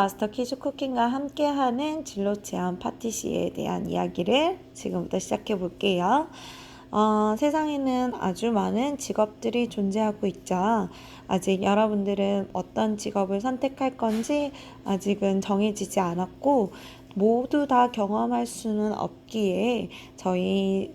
마스터 키즈 쿠킹과 함께하는 진로 체험 파티시에 대한 이야기를 지금부터 시작해 볼게요. 세상에는 아주 많은 직업들이 존재하고 있죠. 아직 여러분들은 어떤 직업을 선택할 건지 아직은 정해지지 않았고 모두 다 경험할 수는 없기에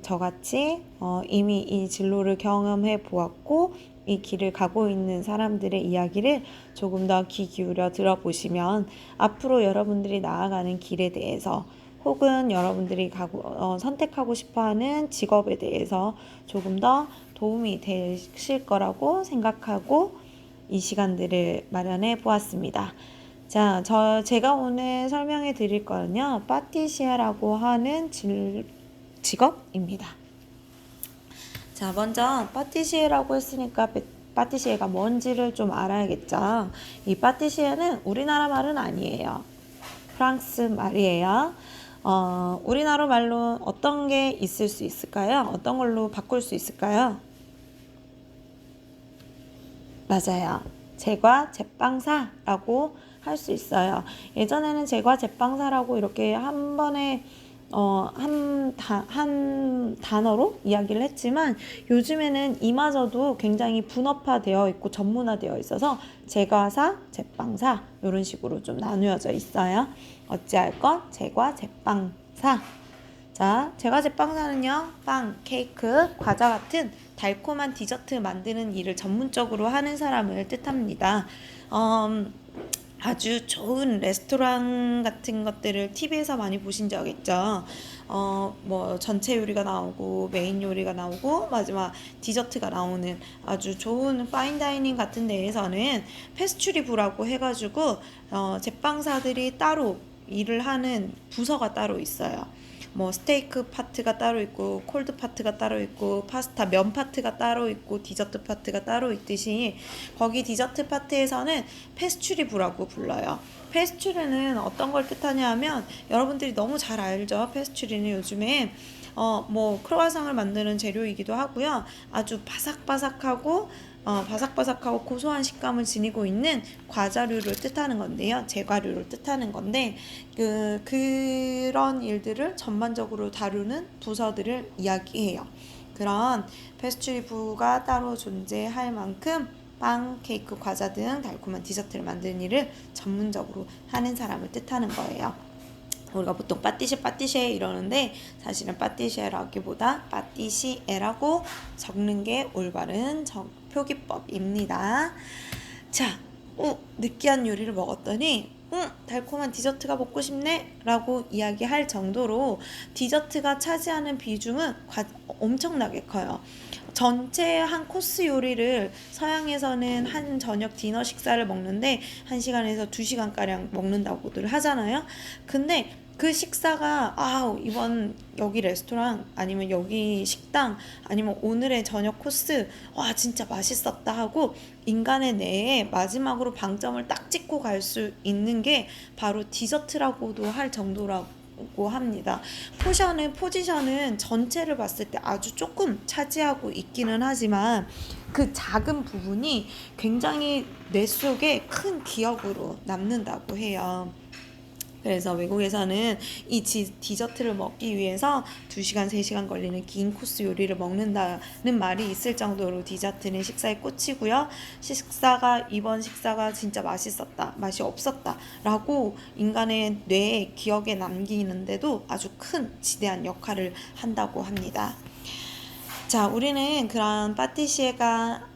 저같이 이미 이 진로를 경험해 보았고 이 길을 가고 있는 사람들의 이야기를 조금 더 귀 기울여 들어보시면 앞으로 여러분들이 나아가는 길에 대해서 혹은 여러분들이 선택하고 싶어하는 직업에 대해서 조금 더 도움이 되실 거라고 생각하고 이 시간들을 마련해 보았습니다. 자, 제가 오늘 설명해 드릴 거는요, 파티시에라고 하는 직업입니다. 자, 먼저 파티시에라고 했으니까 파티시에가 뭔지를 좀 알아야겠죠. 이 파티시에는 우리나라 말은 아니에요. 프랑스 말이에요. 우리나라 말로 어떤 게 있을 수 있을까요? 어떤 걸로 바꿀 수 있을까요? 맞아요. 제과 제빵사라고 할 수 있어요. 예전에는 제과 제빵사라고 이렇게 한 번에 한 단어로 이야기를 했지만 요즘에는 이마저도 굉장히 분업화되어 있고 전문화되어 있어서 제과사, 제빵사 이런 식으로 좀 나누어져 있어요. 어찌할건 제과 제빵사. 자, 제과 제빵사는요, 빵, 케이크, 과자 같은 달콤한 디저트 만드는 일을 전문적으로 하는 사람을 뜻합니다. 아주 좋은 레스토랑 같은 것들을 TV에서 많이 보신 적 있죠. 뭐 전체 요리가 나오고 메인 요리가 나오고 마지막 디저트가 나오는 아주 좋은 파인다이닝 같은 데에서는 패스츄리부라고 해가지고 제빵사들이 따로 일을 하는 부서가 따로 있어요. 뭐 스테이크 파트가 따로 있고 콜드 파트가 따로 있고 파스타 면 파트가 따로 있고 디저트 파트가 따로 있듯이 거기 디저트 파트에서는 페스츄리부라고 불러요. 페스츄리는 어떤 걸 뜻하냐 하면 여러분들이 너무 잘 알죠. 페스츄리는 요즘에 뭐 크로와상을 만드는 재료이기도 하고요. 아주 바삭바삭하고 고소한 식감을 지니고 있는 과자류를 뜻하는 건데요. 제과류를 뜻하는 건데 그런 일들을 전반적으로 다루는 부서들을 이야기해요. 그런 페스츄리부가 따로 존재할 만큼 빵, 케이크, 과자 등 달콤한 디저트를 만드는 일을 전문적으로 하는 사람을 뜻하는 거예요. 우리가 보통 파티시에 이러는데 사실은 파티시에라기보다 파티시에라고 적는 게 올바른 표기법입니다. 자, 느끼한 요리를 먹었더니 달콤한 디저트가 먹고 싶네 라고 이야기할 정도로 디저트가 차지하는 비중은 엄청나게 커요. 전체 한 코스 요리를 서양에서는 한 저녁 디너 식사를 먹는데 1시간에서 2시간가량 먹는다고들 하잖아요. 근데 그 식사가 이번 여기 레스토랑 아니면 여기 식당 아니면 오늘의 저녁 코스 와 진짜 맛있었다 하고 인간의 뇌에 마지막으로 방점을 딱 찍고 갈 수 있는 게 바로 디저트라고도 할 정도라고 합니다. 포지션은 전체를 봤을 때 아주 조금 차지하고 있기는 하지만 그 작은 부분이 굉장히 뇌 속에 큰 기억으로 남는다고 해요. 그래서 외국에서는 이 디저트를 먹기 위해서 2시간, 3시간 걸리는 긴 코스 요리를 먹는다는 말이 있을 정도로 디저트는 식사에 꽂히고요. 이번 식사가 진짜 맛있었다, 맛이 없었다 라고 인간의 뇌에 기억에 남기는데도 아주 큰 지대한 역할을 한다고 합니다. 자, 우리는 그런 파티시에가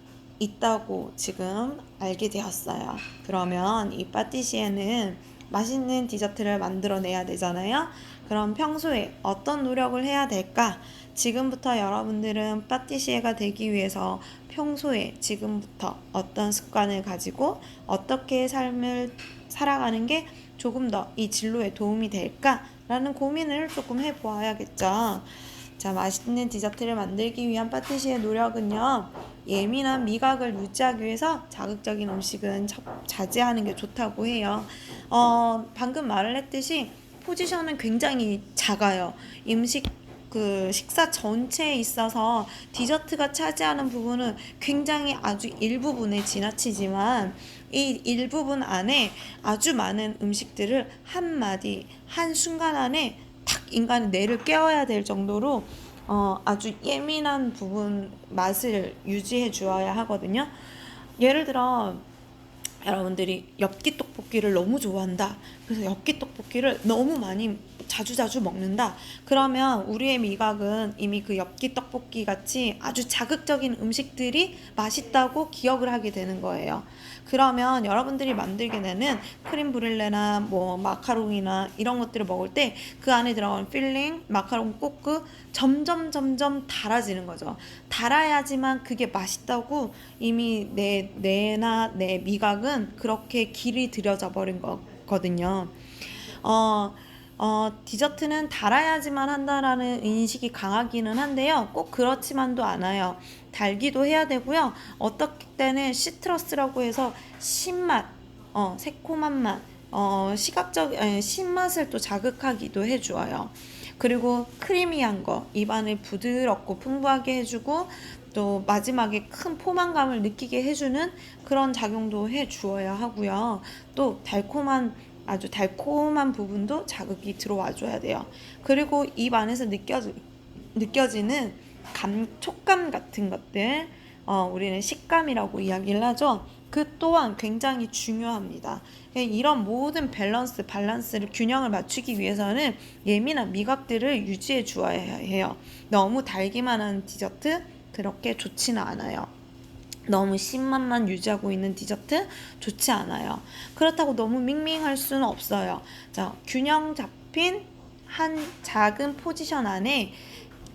있다고 지금 알게 되었어요. 그러면 이 파티시에는 맛있는 디저트를 만들어내야 되잖아요. 그럼 평소에 어떤 노력을 해야 될까? 지금부터 여러분들은 파티시에가 되기 위해서 평소에 지금부터 어떤 습관을 가지고 어떻게 삶을 살아가는 게 조금 더 이 진로에 도움이 될까라는 고민을 조금 해보아야겠죠. 자, 맛있는 디저트를 만들기 위한 파티시의 노력은요, 예민한 미각을 유지하기 위해서 자극적인 음식은 자제하는 게 좋다고 해요. 방금 말을 했듯이 포지션은 굉장히 작아요. 음식 그 식사 전체에 있어서 디저트가 차지하는 부분은 굉장히 아주 일부분에 지나치지만 이 일부분 안에 아주 많은 음식들을 한 마디, 한 순간 안에 탁 인간의 뇌를 깨워야 될 정도로 아주 예민한 부분 맛을 유지해 주어야 하거든요. 예를 들어 여러분들이 엽기 떡볶이를 너무 좋아한다. 그래서 엽기 떡볶이를 너무 많이 자주자주 먹는다. 그러면 우리의 미각은 이미 그 엽기 떡볶이 같이 아주 자극적인 음식들이 맛있다고 기억을 하게 되는 거예요. 그러면 여러분들이 만들게 되는 크림 브릴레나 뭐 마카롱이나 이런 것들을 먹을 때 그 안에 들어간 필링, 마카롱 꼬끄 점점 달아지는 거죠. 달아야지만 그게 맛있다고 이미 내 뇌나 내 미각은 그렇게 길이 들여져 버린 거거든요. 어, 디저트는 달아야지만 한다라는 인식이 강하기는 한데요. 꼭 그렇지만도 않아요. 달기도 해야 되고요. 어떨 때는 시트러스라고 해서 신맛, 새콤한 맛, 신맛을 또 자극하기도 해주어요. 그리고 크리미한 거, 입안을 부드럽고 풍부하게 해주고 또 마지막에 큰 포만감을 느끼게 해주는 그런 작용도 해주어야 하고요. 또 아주 달콤한 부분도 자극이 들어와 줘야 돼요. 그리고 입 안에서 느껴지는 촉감 같은 것들, 우리는 식감이라고 이야기를 하죠. 그 또한 굉장히 중요합니다. 이런 모든 밸런스를 균형을 맞추기 위해서는 예민한 미각들을 유지해 주어야 해요. 너무 달기만 한 디저트 그렇게 좋지는 않아요. 너무 신맛만 유지하고 있는 디저트 좋지 않아요. 그렇다고 너무 밍밍할 수는 없어요. 자, 균형 잡힌 한 작은 포지션 안에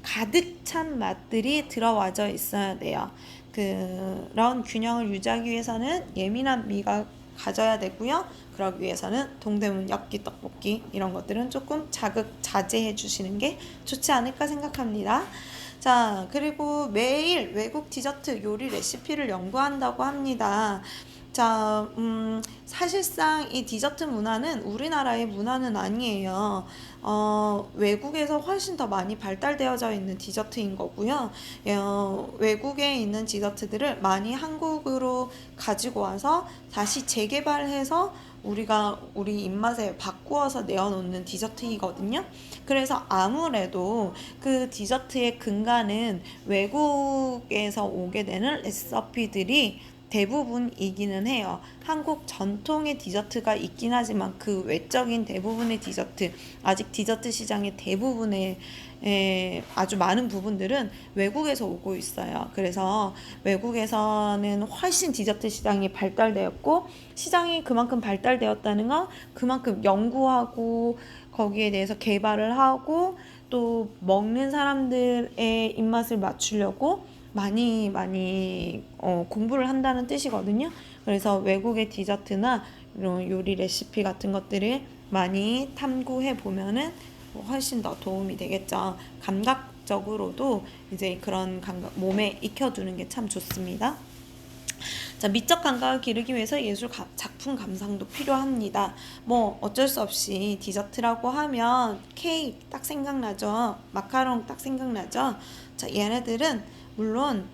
가득 찬 맛들이 들어와져 있어야 돼요. 그런 균형을 유지하기 위해서는 예민한 미가 가져야 되고요. 그러기 위해서는 동대문 엽기 떡볶이 이런 것들은 조금 자제해 주시는 게 좋지 않을까 생각합니다. 자, 그리고 매일 외국 디저트 요리 레시피를 연구한다고 합니다. 자, 사실상 이 디저트 문화는 우리나라의 문화는 아니에요. 외국에서 훨씬 더 많이 발달되어져 있는 디저트인 거고요. 외국에 있는 디저트들을 많이 한국으로 가지고 와서 다시 재개발해서 우리가 우리 입맛에 바꾸어서 내어놓는 디저트이거든요. 그래서 아무래도 그 디저트의 근간은 외국에서 오게 되는 레시피들이 대부분이기는 해요. 한국 전통의 디저트가 있긴 하지만 그 외적인 대부분의 디저트, 아직 디저트 시장의 대부분의 아주 많은 부분들은 외국에서 오고 있어요. 그래서 외국에서는 훨씬 디저트 시장이 발달되었고 시장이 그만큼 발달되었다는 건 그만큼 연구하고 거기에 대해서 개발을 하고 또 먹는 사람들의 입맛을 맞추려고 많이 공부를 한다는 뜻이거든요. 그래서 외국의 디저트나 이런 요리 레시피 같은 것들을 많이 탐구해 보면은 훨씬 더 도움이 되겠죠. 감각적으로도 이제 그런 감각 몸에 익혀두는 게 참 좋습니다. 자, 미적 감각을 기르기 위해서 작품 감상도 필요합니다. 뭐 어쩔 수 없이 디저트라고 하면 케이크 딱 생각나죠. 마카롱 딱 생각나죠. 자, 얘네들은 물론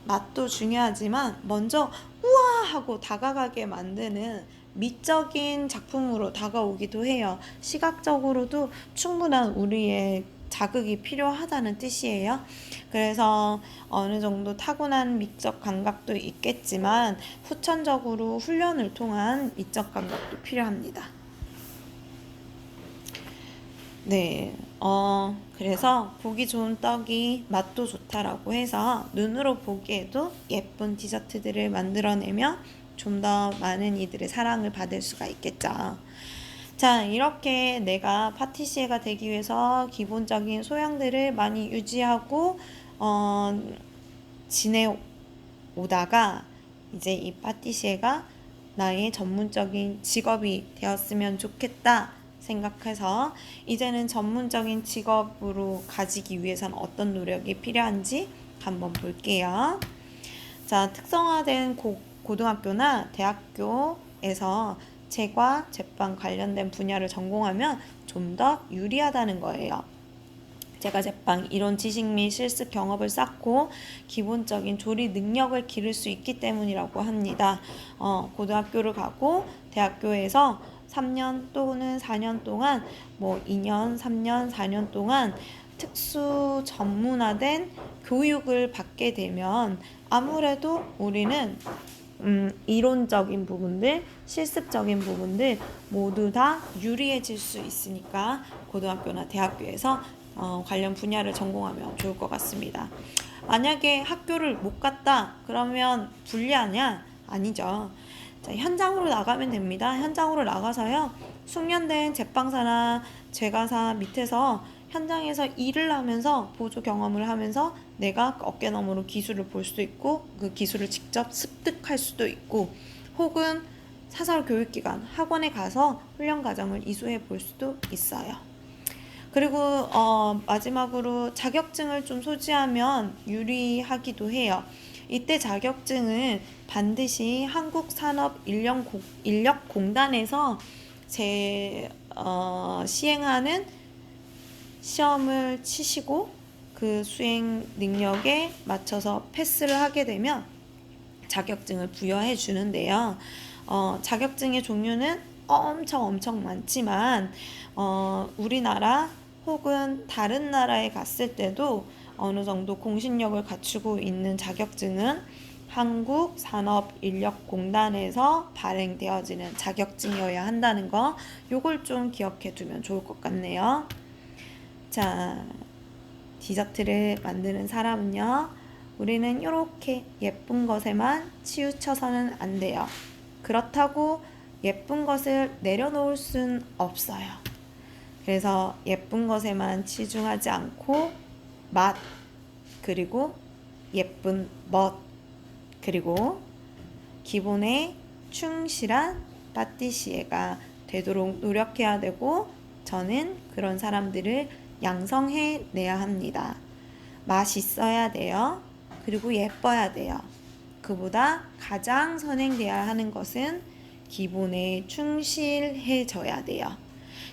맛도 중요하지만 먼저 우와 하고 다가가게 만드는 미적인 작품으로 다가오기도 해요. 시각적으로도 충분한 우리의 자극이 필요하다는 뜻이에요. 그래서 어느 정도 타고난 미적 감각도 있겠지만 후천적으로 훈련을 통한 미적 감각도 필요합니다. 네, 그래서 보기 좋은 떡이 맛도 좋다라고 해서 눈으로 보기에도 예쁜 디저트들을 만들어내면 좀 더 많은 이들의 사랑을 받을 수가 있겠죠. 자, 이렇게 내가 파티시에가 되기 위해서 기본적인 소양들을 많이 유지하고 지내오다가 이제 이 파티시에가 나의 전문적인 직업이 되었으면 좋겠다 생각해서 이제는 전문적인 직업으로 가지기 위해서는 어떤 노력이 필요한지 한번 볼게요. 자, 특성화된 고등학교나 대학교에서 제과, 제빵 관련된 분야를 전공하면 좀 더 유리하다는 거예요. 제과 제빵 이론 지식 및 실습 경험을 쌓고 기본적인 조리 능력을 기를 수 있기 때문이라고 합니다. 고등학교를 가고 대학교에서 3년 또는 4년 동안 2년, 3년, 4년 동안 특수 전문화된 교육을 받게 되면 아무래도 우리는 이론적인 부분들, 실습적인 부분들 모두 다 유리해질 수 있으니까 고등학교나 대학교에서 관련 분야를 전공하면 좋을 것 같습니다. 만약에 학교를 못 갔다 그러면 불리하냐? 아니죠. 자, 현장으로 나가면 됩니다. 현장으로 나가서요. 숙련된 제빵사나 제과사 밑에서 현장에서 일을 하면서 보조 경험을 하면서 내가 어깨너머로 기술을 볼 수도 있고 그 기술을 직접 습득할 수도 있고 혹은 사설 교육기관 학원에 가서 훈련 과정을 이수해 볼 수도 있어요. 그리고 마지막으로 자격증을 좀 소지하면 유리하기도 해요. 이때 자격증은 반드시 한국산업인력공단에서 시행하는 시험을 치시고 그 수행 능력에 맞춰서 패스를 하게 되면 자격증을 부여해 주는데요. 자격증의 종류는 엄청 많지만 우리나라 혹은 다른 나라에 갔을 때도 어느 정도 공신력을 갖추고 있는 자격증은 한국산업인력공단에서 발행되어지는 자격증이어야 한다는 거 요걸 좀 기억해 두면 좋을 것 같네요. 자, 디저트를 만드는 사람은요, 우리는 이렇게 예쁜 것에만 치우쳐서는 안 돼요. 그렇다고 예쁜 것을 내려놓을 순 없어요. 그래서 예쁜 것에만 치중하지 않고 맛, 그리고 예쁜 멋, 그리고 기본에 충실한 파티시에가 되도록 노력해야 되고 저는 그런 사람들을 양성해내야 합니다. 맛있어야 돼요. 그리고 예뻐야 돼요. 그보다 가장 선행돼야 하는 것은 기본에 충실해져야 돼요.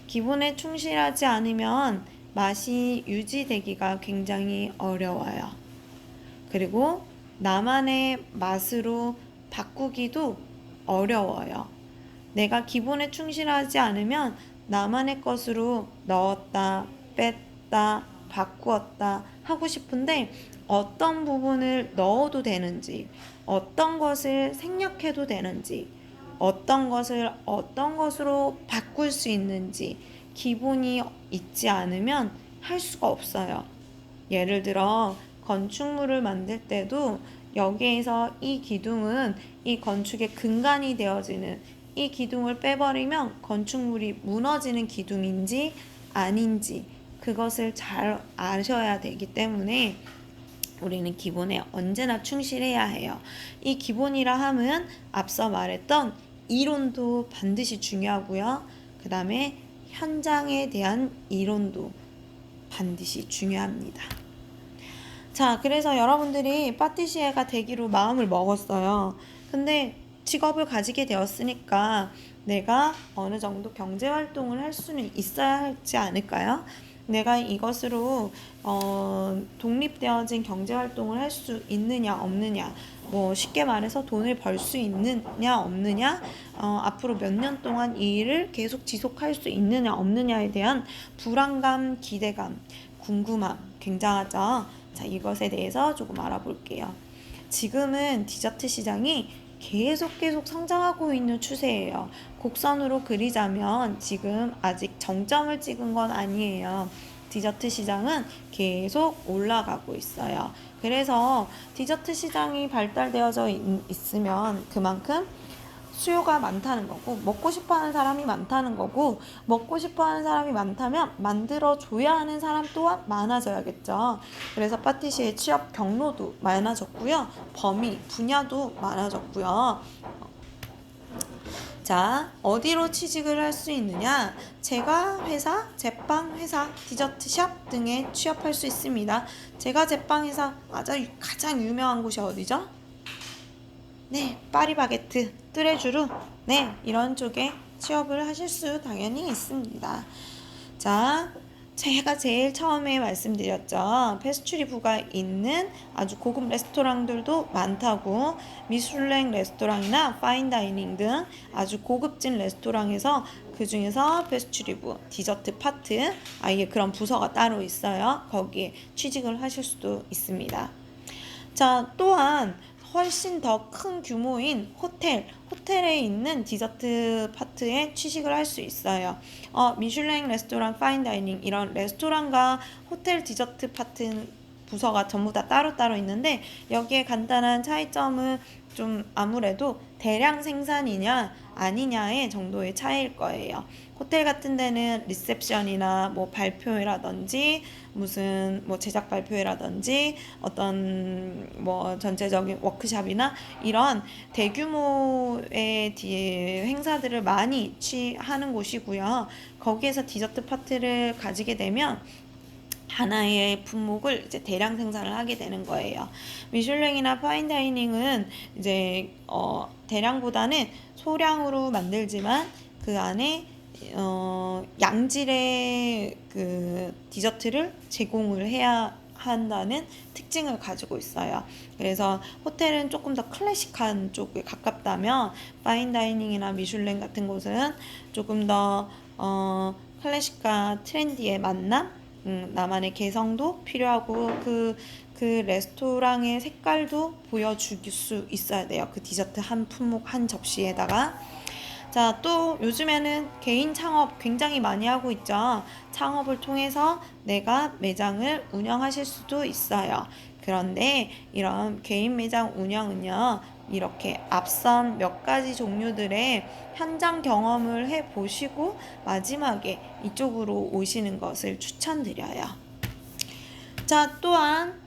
기본에 충실하지 않으면 맛이 유지되기가 굉장히 어려워요. 그리고 나만의 맛으로 바꾸기도 어려워요. 내가 기본에 충실하지 않으면 나만의 것으로 넣었다, 뺐다, 바꾸었다 하고 싶은데 어떤 부분을 넣어도 되는지, 어떤 것을 생략해도 되는지, 어떤 것을 어떤 것으로 바꿀 수 있는지 기본이 있지 않으면 할 수가 없어요. 예를 들어 건축물을 만들 때도 여기에서 이 기둥은 이 건축의 근간이 되어지는 이 기둥을 빼버리면 건축물이 무너지는 기둥인지 아닌지 그것을 잘 아셔야 되기 때문에 우리는 기본에 언제나 충실해야 해요. 이 기본이라 함은 앞서 말했던 이론도 반드시 중요하고요. 그 다음에 현장에 대한 이론도 반드시 중요합니다. 자, 그래서 여러분들이 파티시에가 되기로 마음을 먹었어요. 근데 직업을 가지게 되었으니까 내가 어느 정도 경제활동을 할 수는 있어야 하지 않을까요? 내가 이것으로 독립되어진 경제활동을 할 수 있느냐 없느냐 쉽게 말해서 돈을 벌 수 있느냐 없느냐 앞으로 몇 년 동안 이 일을 계속 지속할 수 있느냐 없느냐에 대한 불안감, 기대감, 궁금함 굉장하죠. 자, 이것에 대해서 조금 알아볼게요. 지금은 디저트 시장이 계속 성장하고 있는 추세예요. 곡선으로 그리자면 지금 아직 정점을 찍은 건 아니에요. 디저트 시장은 계속 올라가고 있어요. 그래서 디저트 시장이 발달되어져 있으면 그만큼 수요가 많다는 거고 먹고 싶어하는 사람이 많다는 거고 먹고 싶어하는 사람이 많다면 만들어줘야 하는 사람 또한 많아져야겠죠. 그래서 파티시의 취업 경로도 많아졌고요. 범위, 분야도 많아졌고요. 자, 어디로 취직을 할 수 있느냐? 제과 회사, 제빵 회사, 디저트샵 등에 취업할 수 있습니다. 제과 제빵 회사 가장 유명한 곳이 어디죠? 네, 파리바게트, 뚜레쥬르, 네, 이런 쪽에 취업을 하실 수 당연히 있습니다. 자, 제가 제일 처음에 말씀드렸죠. 페스츄리부가 있는 아주 고급 레스토랑들도 많다고. 미슐랭 레스토랑이나 파인다이닝 등 아주 고급진 레스토랑에서 그 중에서 페스츄리부, 디저트 파트, 아예 그런 부서가 따로 있어요. 거기에 취직을 하실 수도 있습니다. 자, 또한 훨씬 더 큰 규모인 호텔에 있는 디저트 파트에 취직을 할 수 있어요. 미슐랭 레스토랑, 파인다이닝 이런 레스토랑과 호텔 디저트 파트 부서가 전부 다 따로따로 있는데 여기에 간단한 차이점은 좀 아무래도 대량 생산이냐 아니냐의 정도의 차이일 거예요. 호텔 같은 데는 리셉션이나 뭐 발표회라든지 무슨 뭐 제작 발표회라든지 어떤 뭐 전체적인 워크샵이나 이런 대규모의 행사들을 많이 하는 곳이고요. 거기에서 디저트 파티를 가지게 되면 하나의 품목을 이제 대량 생산을 하게 되는 거예요. 미슐랭이나 파인다이닝은 이제 대량보다는 소량으로 만들지만 그 안에 양질의 그 디저트를 제공을 해야 한다는 특징을 가지고 있어요. 그래서 호텔은 조금 더 클래식한 쪽에 가깝다면 파인다이닝이나 미슐랭 같은 곳은 조금 더 클래식과 트렌디의 만남, 나만의 개성도 필요하고 그 레스토랑의 색깔도 보여줄 수 있어야 돼요. 그 디저트 한 품목 한 접시에다가. 자, 또 요즘에는 개인 창업 굉장히 많이 하고 있죠. 창업을 통해서 내가 매장을 운영하실 수도 있어요. 그런데 이런 개인 매장 운영은요, 이렇게 앞선 몇 가지 종류들의 현장 경험을 해보시고 마지막에 이쪽으로 오시는 것을 추천드려요. 자, 또한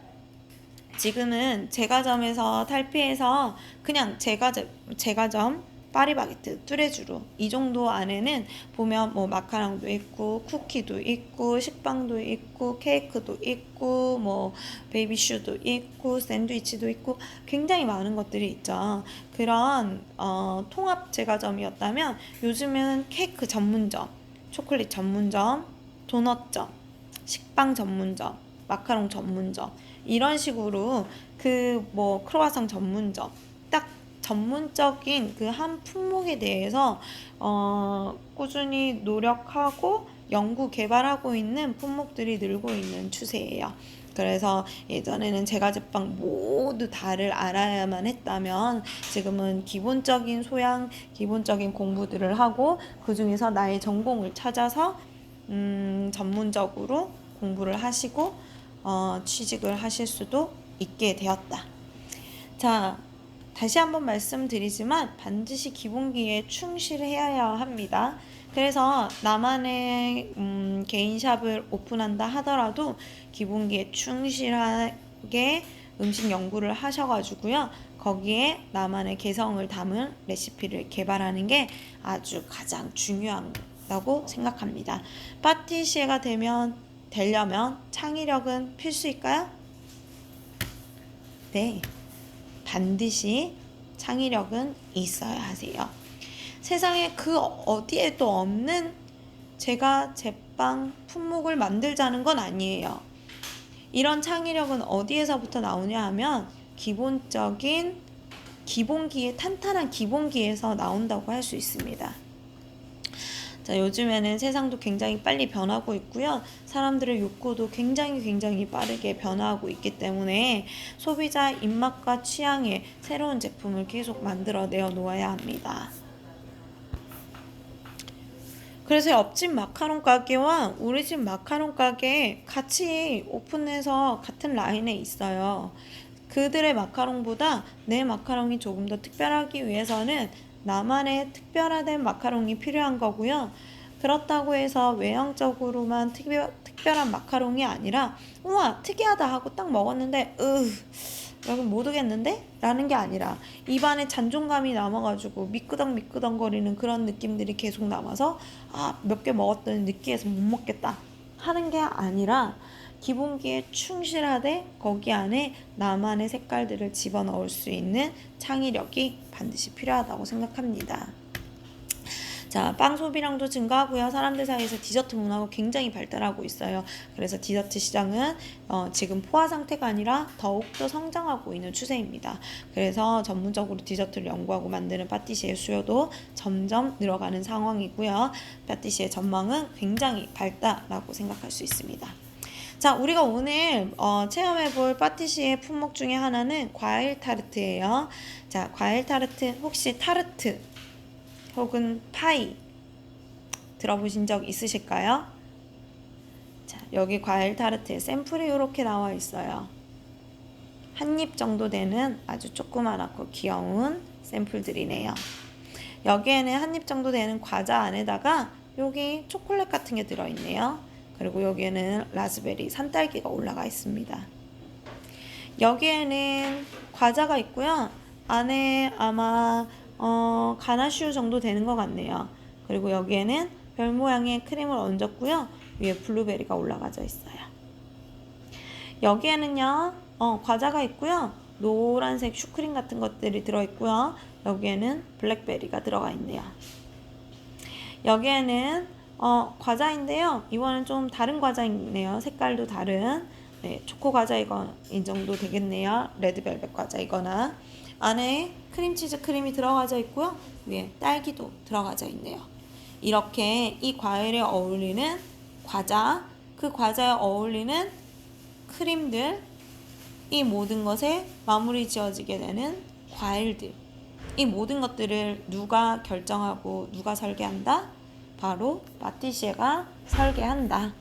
지금은 제과점에서 탈피해서 그냥 제과점 파리바게트, 뚜레쥬르 이 정도 안에는 보면 뭐 마카롱도 있고 쿠키도 있고 식빵도 있고 케이크도 있고 뭐 베이비슈도 있고 샌드위치도 있고 굉장히 많은 것들이 있죠. 그런 통합 제과점이었다면 요즘은 케이크 전문점, 초콜릿 전문점, 도넛점, 식빵 전문점, 마카롱 전문점 이런 식으로 그 뭐 크로와상 전문점 딱 전문적인 그 한 품목에 대해서 꾸준히 노력하고 연구 개발하고 있는 품목들이 늘고 있는 추세예요. 그래서 예전에는 제과제빵 모두 다를 알아야만 했다면 지금은 기본적인 소양, 기본적인 공부들을 하고 그 중에서 나의 전공을 찾아서 전문적으로 공부를 하시고 취직을 하실 수도 있게 되었다. 자, 다시 한번 말씀드리지만 반드시 기본기에 충실해야 합니다. 그래서 나만의 개인 샵을 오픈한다 하더라도 기본기에 충실하게 음식 연구를 하셔가지고요. 거기에 나만의 개성을 담은 레시피를 개발하는 게 아주 가장 중요하다고 생각합니다. 파티시에가 되려면 창의력은 필수일까요? 네. 반드시 창의력은 있어야 하세요. 세상에 그 어디에도 없는 제가 제빵 품목을 만들자는 건 아니에요. 이런 창의력은 어디에서부터 나오냐 하면 기본적인 기본기에 탄탄한 기본기에서 나온다고 할 수 있습니다. 자, 요즘에는 세상도 굉장히 빨리 변하고 있고요. 사람들의 욕구도 굉장히 빠르게 변화하고 있기 때문에 소비자 입맛과 취향에 새로운 제품을 계속 만들어내어 놓아야 합니다. 그래서 옆집 마카롱 가게와 우리 집 마카롱 가게 같이 오픈해서 같은 라인에 있어요. 그들의 마카롱보다 내 마카롱이 조금 더 특별하기 위해서는 나만의 특별화된 마카롱이 필요한 거고요. 그렇다고 해서 외형적으로만 특별한 마카롱이 아니라 우와 특이하다 하고 딱 먹었는데 여긴 못 오겠는데? 라는 게 아니라 입안에 잔존감이 남아가지고 미끄덩거리는 그런 느낌들이 계속 남아서 몇 개 먹었더니 느끼해서 못 먹겠다 하는 게 아니라 기본기에 충실하되 거기 안에 나만의 색깔들을 집어넣을 수 있는 창의력이 반드시 필요하다고 생각합니다. 자, 빵 소비량도 증가하고요. 사람들 사이에서 디저트 문화가 굉장히 발달하고 있어요. 그래서 디저트 시장은 지금 포화 상태가 아니라 더욱더 성장하고 있는 추세입니다. 그래서 전문적으로 디저트를 연구하고 만드는 파티시의 수요도 점점 늘어가는 상황이고요. 파티시의 전망은 굉장히 밝다라고 생각할 수 있습니다. 자, 우리가 오늘 체험해볼 파티시의 품목 중에 하나는 과일 타르트예요. 자, 과일 타르트, 혹시 타르트 혹은 파이 들어보신 적 있으실까요? 자, 여기 과일 타르트의 샘플이 이렇게 나와 있어요. 한 입 정도 되는 아주 조그만하고 귀여운 샘플들이네요. 여기에는 한 입 정도 되는 과자 안에다가 여기 초콜릿 같은 게 들어있네요. 그리고 여기에는 라즈베리, 산딸기가 올라가 있습니다. 여기에는 과자가 있고요. 안에 아마 가나슈 정도 되는 것 같네요. 그리고 여기에는 별 모양의 크림을 얹었고요. 위에 블루베리가 올라가져 있어요. 여기에는요, 과자가 있고요. 노란색 슈크림 같은 것들이 들어있고요. 여기에는 블랙베리가 들어가 있네요. 여기에는 과자인데요. 이거는 좀 다른 과자이네요. 색깔도 다른. 네, 초코 과자이건 이 정도 되겠네요. 레드벨벳 과자이거나. 안에 크림치즈 크림이 들어가져 있고요. 위에 딸기도 들어가져 있네요. 이렇게 이 과일에 어울리는 과자, 그 과자에 어울리는 크림들, 이 모든 것에 마무리 지어지게 되는 과일들, 이 모든 것들을 누가 결정하고 누가 설계한다? 바로 파티시에가 설계한다.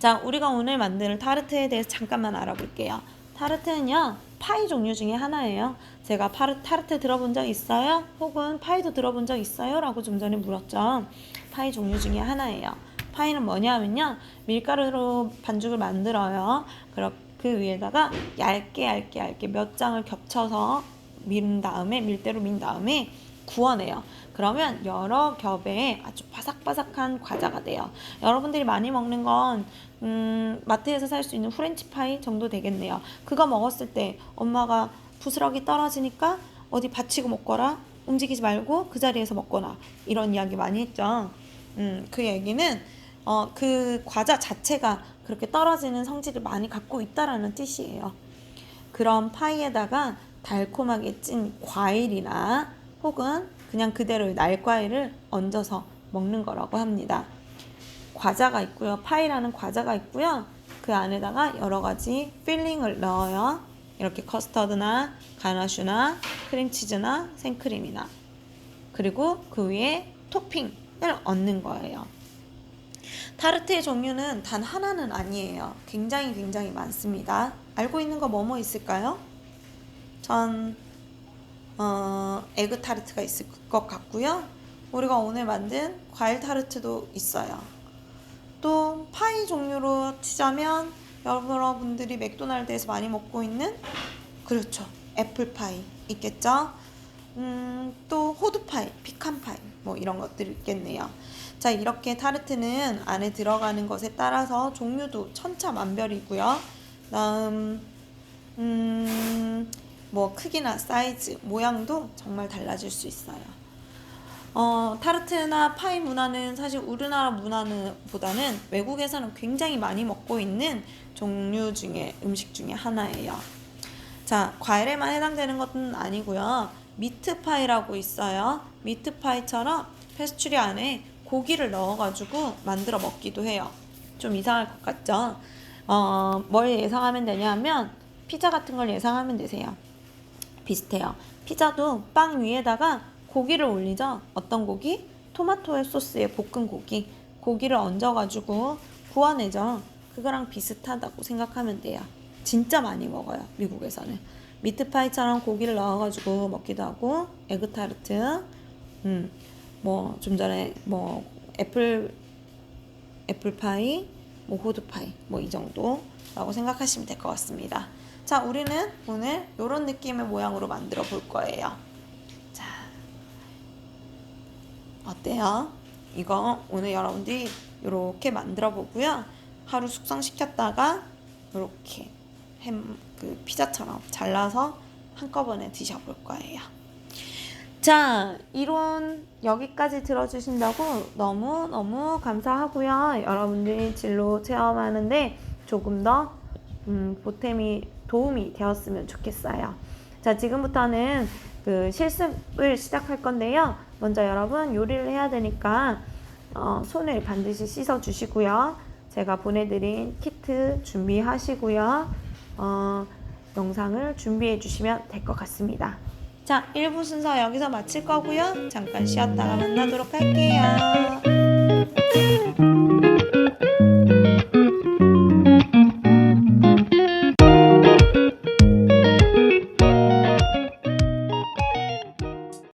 자, 우리가 오늘 만들 타르트에 대해서 잠깐만 알아볼게요. 타르트는요, 파이 종류 중에 하나예요. 제가 타르트 들어본 적 있어요? 혹은 파이도 들어본 적 있어요? 라고 좀 전에 물었죠. 파이 종류 중에 하나예요. 파이는 뭐냐 하면요, 밀가루로 반죽을 만들어요. 그 위에다가 얇게 몇 장을 겹쳐서 밀대로 민 다음에 구워내요. 그러면 여러 겹의 아주 바삭바삭한 과자가 돼요. 여러분들이 많이 먹는 건 마트에서 살 수 있는 프렌치파이 정도 되겠네요. 그거 먹었을 때 엄마가 부스러기 떨어지니까 어디 받치고 먹거라, 움직이지 말고 그 자리에서 먹거나, 이런 이야기 많이 했죠. 그 얘기는 그 과자 자체가 그렇게 떨어지는 성질을 많이 갖고 있다라는 뜻이에요. 그런 파이에다가 달콤하게 찐 과일이나 혹은 그냥 그대로의 날과일을 얹어서 먹는 거라고 합니다. 과자가 있고요. 파이라는 과자가 있고요. 그 안에다가 여러 가지 필링을 넣어요. 이렇게 커스터드나 가나슈나 크림치즈나 생크림이나, 그리고 그 위에 토핑을 얹는 거예요. 타르트의 종류는 단 하나는 아니에요. 굉장히 많습니다. 알고 있는 거 뭐뭐 있을까요? 전 에그 타르트가 있을 것 같고요. 우리가 오늘 만든 과일 타르트도 있어요. 또 파이 종류로 치자면 여러분들이 맥도날드에서 많이 먹고 있는, 그렇죠, 애플파이 있겠죠. 또 호두파이, 피칸파이 뭐 이런 것들이 있겠네요. 자, 이렇게 타르트는 안에 들어가는 것에 따라서 종류도 천차만별이고요. 다음 뭐 크기나 사이즈, 모양도 정말 달라질 수 있어요. 타르트나 파이 문화는 사실 우리나라 문화보다는 외국에서는 굉장히 많이 먹고 있는 종류 중에, 음식 중에 하나예요. 자, 과일에만 해당되는 것은 아니고요. 미트파이라고 있어요. 미트파이처럼 페스츄리 안에 고기를 넣어가지고 만들어 먹기도 해요. 좀 이상할 것 같죠? 뭘 예상하면 되냐면 피자 같은 걸 예상하면 되세요. 비슷해요. 피자도 빵 위에다가 고기를 올리죠. 어떤 고기? 토마토 소스에 볶은 고기를 얹어가지고 구워내죠. 그거랑 비슷하다고 생각하면 돼요. 진짜 많이 먹어요, 미국에서는. 미트파이처럼 고기를 넣어가지고 먹기도 하고, 에그타르트, 뭐 좀 전에 뭐 애플파이, 뭐 호두파이, 뭐 이 정도라고 생각하시면 될 것 같습니다. 자, 우리는 오늘 이런 느낌의 모양으로 만들어 볼 거예요. 자, 어때요? 이거 오늘 여러분들이 이렇게 만들어 보고요. 하루 숙성시켰다가 이렇게 피자처럼 잘라서 한꺼번에 드셔볼 거예요. 자, 이론 여기까지 들어주신다고 너무너무 감사하고요. 여러분들이 진로 체험하는데 조금 더 보탬이 도움이 되었으면 좋겠어요. 자, 지금부터는 그 실습을 시작할 건데요. 먼저 여러분 요리를 해야 되니까 손을 반드시 씻어 주시고요. 제가 보내드린 키트 준비하시고요. 영상을 준비해 주시면 될 것 같습니다. 자, 1부 순서 여기서 마칠 거고요. 잠깐 쉬었다가 만나도록 할게요.